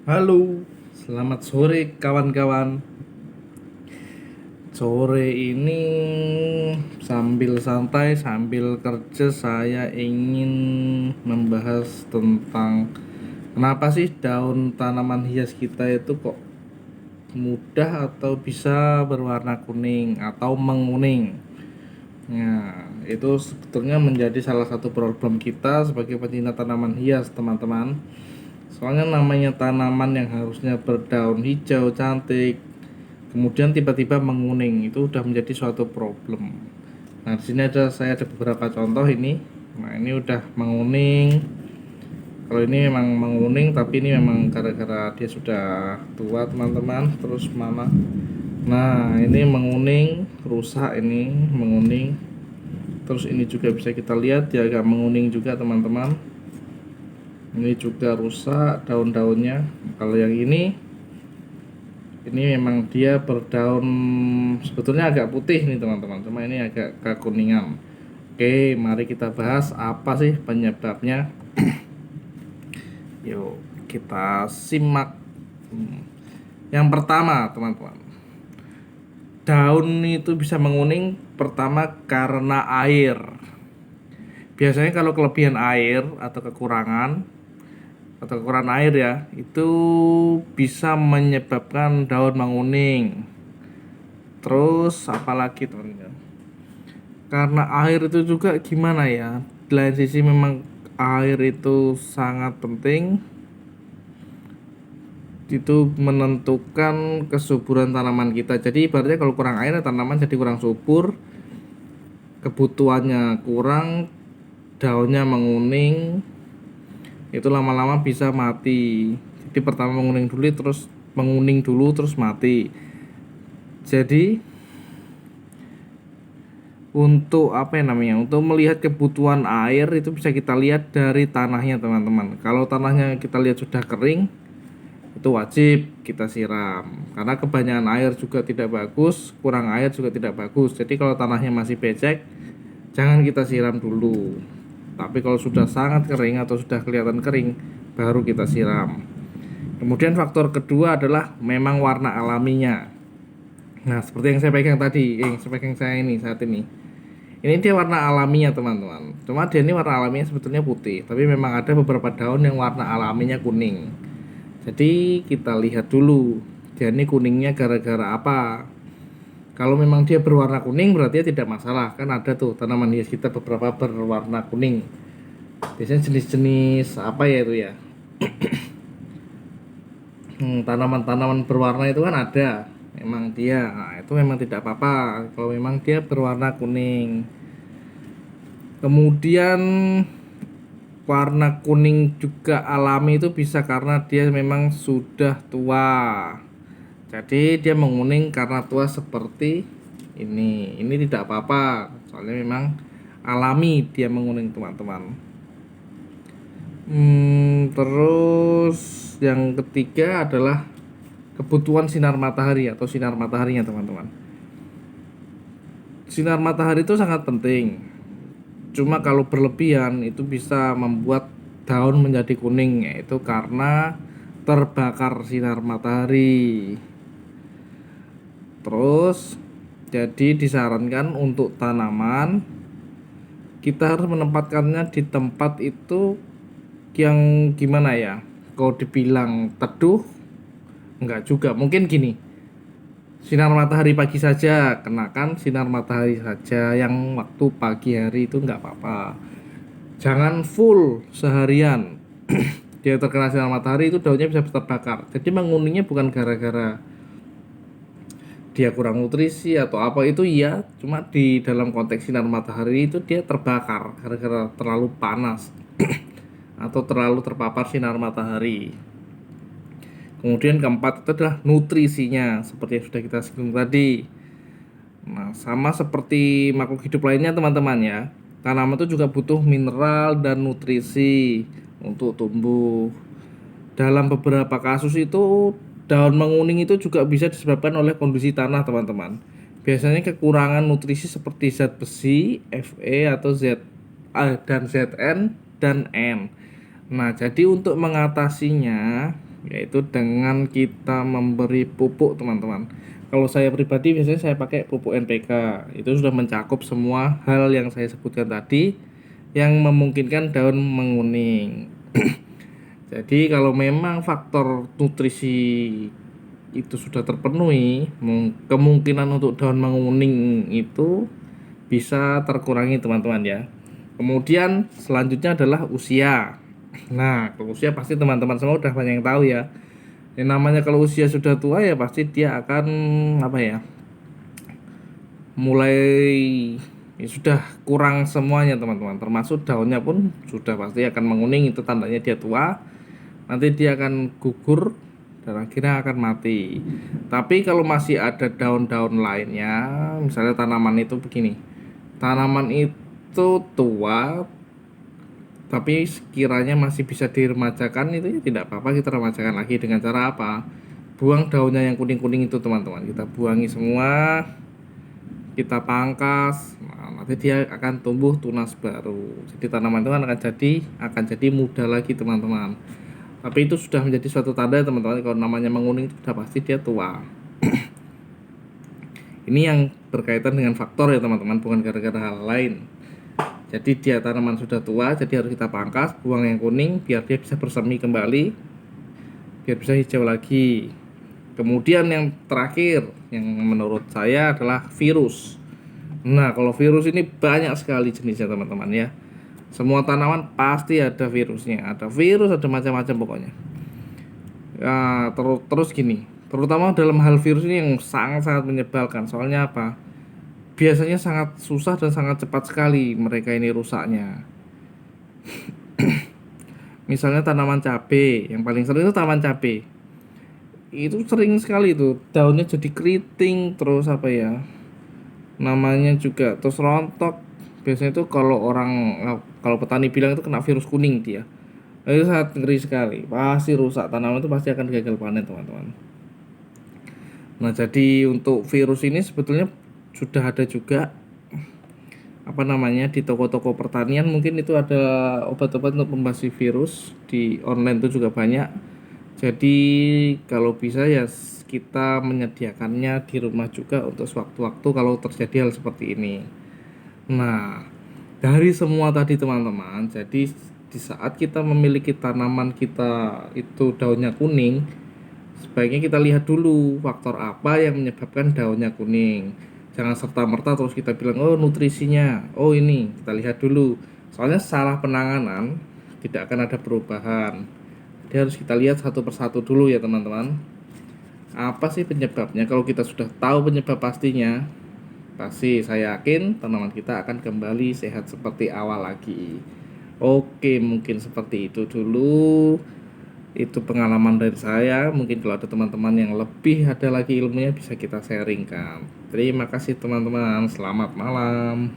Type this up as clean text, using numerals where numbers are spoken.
Halo, selamat sore kawan-kawan. Sore ini sambil santai, sambil kerja, saya ingin membahas tentang kenapa sih daun tanaman hias kita itu kok mudah atau bisa berwarna kuning atau menguning. Nah, itu sebetulnya menjadi salah satu problem kita sebagai pencinta tanaman hias, teman-teman. Soalnya namanya tanaman yang harusnya berdaun hijau cantik, kemudian tiba-tiba menguning, itu udah menjadi suatu problem. Nah, di sini saya ada beberapa contoh ini. Nah, ini udah menguning. Kalau ini memang menguning, tapi ini memang gara-gara dia sudah tua, teman-teman. Terus mana? Nah, ini menguning, rusak ini menguning. Terus ini juga bisa kita lihat dia agak menguning juga, teman-teman. Ini juga rusak daun-daunnya. Kalau yang ini memang dia berdaun sebetulnya agak putih nih, teman-teman, cuma ini agak kekuningan. Oke, mari kita bahas apa sih penyebabnya. Yuk kita simak. Yang pertama, teman-teman, daun itu bisa menguning pertama karena air. Biasanya kalau kelebihan air atau kekurangan air ya, itu bisa menyebabkan daun menguning. Terus apalagi, teman-teman, karena air itu juga gimana ya, di lain sisi memang air itu sangat penting, itu menentukan kesuburan tanaman kita. Jadi ibaratnya kalau kurang air tanaman jadi kurang subur, kebutuhannya kurang, daunnya menguning, itu lama-lama bisa mati. Jadi pertama menguning dulu terus mati. Jadi untuk apa ya namanya, untuk melihat kebutuhan air itu bisa kita lihat dari tanahnya, teman-teman. Kalau tanahnya kita lihat sudah kering, itu wajib kita siram, karena kebanyakan air juga tidak bagus, kurang air juga tidak bagus. Jadi kalau tanahnya masih becek, jangan kita siram dulu. Tapi kalau sudah sangat kering atau sudah kelihatan kering, baru kita siram. Kemudian faktor kedua adalah memang warna alaminya. Nah, seperti yang saya pegang tadi, yang saya pegang saya ini saat ini dia warna alaminya, teman-teman. Cuma dia ini warna alaminya sebetulnya putih, tapi memang ada beberapa daun yang warna alaminya kuning. Jadi kita lihat dulu, dia ini kuningnya gara-gara apa. Kalau memang dia berwarna kuning berarti tidak masalah. Kan ada tuh tanaman hias kita beberapa berwarna kuning. Biasanya jenis-jenis apa ya itu ya, tanaman-tanaman berwarna itu kan ada. Memang dia, nah, itu memang tidak apa-apa kalau memang dia berwarna kuning. Kemudian warna kuning juga alami itu bisa karena dia memang sudah tua. Jadi dia menguning karena tua seperti ini. Ini tidak apa-apa, soalnya memang alami dia menguning, teman-teman. Terus yang ketiga adalah kebutuhan sinar matahari atau sinar mataharinya, teman-teman. Sinar matahari itu sangat penting. Cuma kalau berlebihan itu bisa membuat daun menjadi kuning, yaitu karena terbakar sinar matahari. Terus jadi disarankan untuk tanaman kita harus menempatkannya di tempat itu yang gimana ya, kalau dibilang teduh enggak juga, mungkin gini, sinar matahari pagi saja, kenakan sinar matahari saja yang waktu pagi hari itu enggak apa-apa. Jangan full seharian. Dia terkena sinar matahari itu daunnya bisa terbakar. Jadi menguningnya bukan gara-gara dia kurang nutrisi atau apa itu ya, cuma di dalam konteks sinar matahari itu dia terbakar gara-gara terlalu panas atau terlalu terpapar sinar matahari. Kemudian keempat itu adalah nutrisinya, seperti yang sudah kita singgung tadi. Nah, sama seperti makhluk hidup lainnya, teman-teman ya. Tanaman itu juga butuh mineral dan nutrisi untuk tumbuh. Dalam beberapa kasus itu daun menguning itu juga bisa disebabkan oleh kondisi tanah, teman-teman. Biasanya kekurangan nutrisi seperti zat besi, Fe atau Z dan Zn dan N. Nah, jadi untuk mengatasinya yaitu dengan kita memberi pupuk teman-teman. Kalau saya pribadi biasanya saya pakai pupuk NPK, itu sudah mencakup semua hal yang saya sebutkan tadi yang memungkinkan daun menguning. Jadi kalau memang faktor nutrisi itu sudah terpenuhi, kemungkinan untuk daun menguning itu bisa terkurangi teman-teman ya. Kemudian selanjutnya adalah usia. Nah, kalau usia pasti teman-teman semua udah banyak yang tahu ya. Yang namanya kalau usia sudah tua ya pasti dia akan apa ya? Mulai ya sudah kurang semuanya teman-teman. Termasuk daunnya pun sudah pasti akan menguning, itu tandanya dia tua. Nanti dia akan gugur dan akhirnya akan mati. Tapi kalau masih ada daun-daun lainnya, misalnya tanaman itu begini. Tanaman itu tua tapi sekiranya masih bisa diremajakan, itu ya tidak apa-apa kita remajakan lagi dengan cara apa? Buang daunnya yang kuning-kuning itu teman-teman, kita buangi semua, kita pangkas. Nah, nanti dia akan tumbuh tunas baru. Jadi tanaman itu akan jadi muda lagi teman-teman. Tapi itu sudah menjadi suatu tanda teman-teman, kalau namanya menguning itu sudah pasti dia tua. Ini yang berkaitan dengan faktor ya teman-teman, bukan gara-gara hal lain. Jadi dia tanaman sudah tua, jadi harus kita pangkas, buang yang kuning biar dia bisa bersemi kembali, biar bisa hijau lagi. Kemudian yang terakhir yang menurut saya adalah virus. Nah, kalau virus ini banyak sekali jenisnya teman-teman ya. Semua tanaman pasti ada virusnya, ada virus, ada macam-macam pokoknya. Ya, terus gini, terutama dalam hal virus ini yang sangat-sangat menyebalkan. Soalnya apa? Biasanya sangat susah dan sangat cepat sekali mereka ini rusaknya. Misalnya tanaman cabai, yang paling sering itu tanaman cabai. Itu sering sekali tuh daunnya jadi keriting, terus apa ya? Namanya juga terus rontok. Biasanya itu kalau petani bilang itu kena virus kuning dia. Itu sangat ngeri sekali. Pasti rusak, tanaman itu pasti akan gagal panen, teman-teman. Nah, jadi untuk virus ini sebetulnya sudah ada juga di toko-toko pertanian, mungkin itu ada obat-obat untuk membasmi virus, di online itu juga banyak. Jadi kalau bisa ya kita menyediakannya di rumah juga untuk sewaktu-waktu kalau terjadi hal seperti ini. Nah, dari semua tadi teman-teman, jadi di saat kita memiliki tanaman kita itu daunnya kuning, sebaiknya kita lihat dulu faktor apa yang menyebabkan daunnya kuning. Jangan serta-merta terus kita bilang oh nutrisinya, oh ini, kita lihat dulu. Soalnya salah penanganan tidak akan ada perubahan. Jadi harus kita lihat satu persatu dulu ya teman-teman. Apa sih penyebabnya? Kalau kita sudah tahu penyebab pastinya, pasti saya yakin tanaman kita akan kembali sehat seperti awal lagi. Oke, mungkin seperti itu dulu. Itu pengalaman dari saya. Mungkin kalau ada teman-teman yang lebih ada lagi ilmunya bisa kita sharingkan. Terima kasih teman-teman. Selamat malam.